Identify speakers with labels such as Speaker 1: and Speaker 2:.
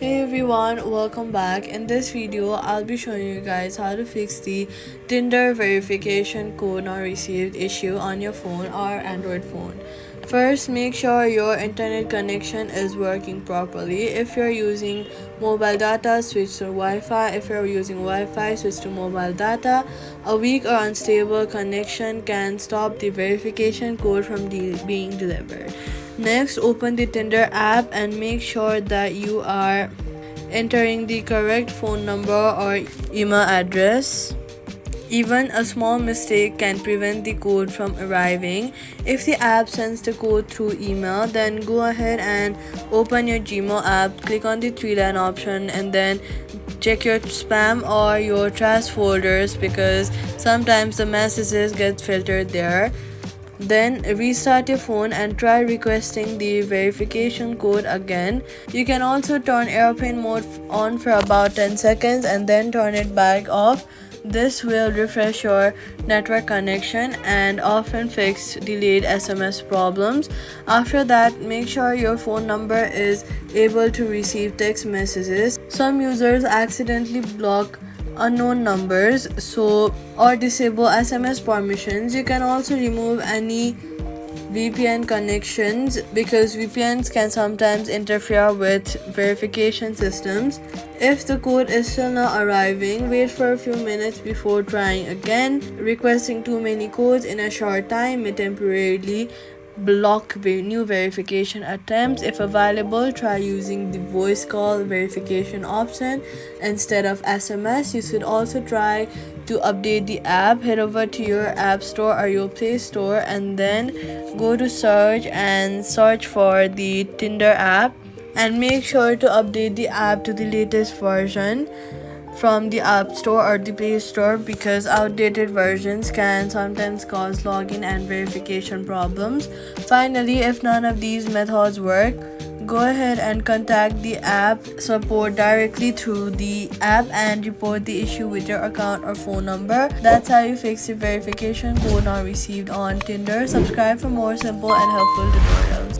Speaker 1: Hey everyone, welcome back. In this video, I'll be showing you guys how to fix the Tinder verification code not received issue on your phone or Android phone. First, make sure your internet connection is working properly. If you're using mobile data, switch to Wi-Fi. If you're using Wi-Fi, switch to mobile data. A weak or unstable connection can stop the verification code from being delivered. Next, open the Tinder app and make sure that you are entering the correct phone number or email address. Even a small mistake can prevent the code from arriving. If the app sends the code through email, then go ahead and open your Gmail app, click on the three-line option, and then check your spam or your trash folders because sometimes the messages get filtered there. Then restart your phone and try requesting the verification code again. You can also turn airplane mode on for about 10 seconds and then turn it back off. This will refresh your network connection and often fix delayed SMS problems. After that, make sure your phone number is able to receive text messages. Some users accidentally block unknown numbers or disable SMS permissions. You can also remove any VPN connections because VPNs can sometimes interfere with verification systems. If the code is still not arriving, wait for a few minutes before trying again. Requesting too many codes in a short time may temporarily block new verification attempts. If available, try using the voice call verification option instead of SMS. You should also try to update the app. Head over to your app store or your play store and then go to search and search for the Tinder app, and make sure to update the app to the latest version from the App Store or the Play Store because outdated versions can sometimes cause login and verification problems. Finally, if none of these methods work, go ahead and contact the app support directly through the app and report the issue with your account or phone number. That's how you fix the verification code not received on Tinder. Subscribe for more simple and helpful tutorials.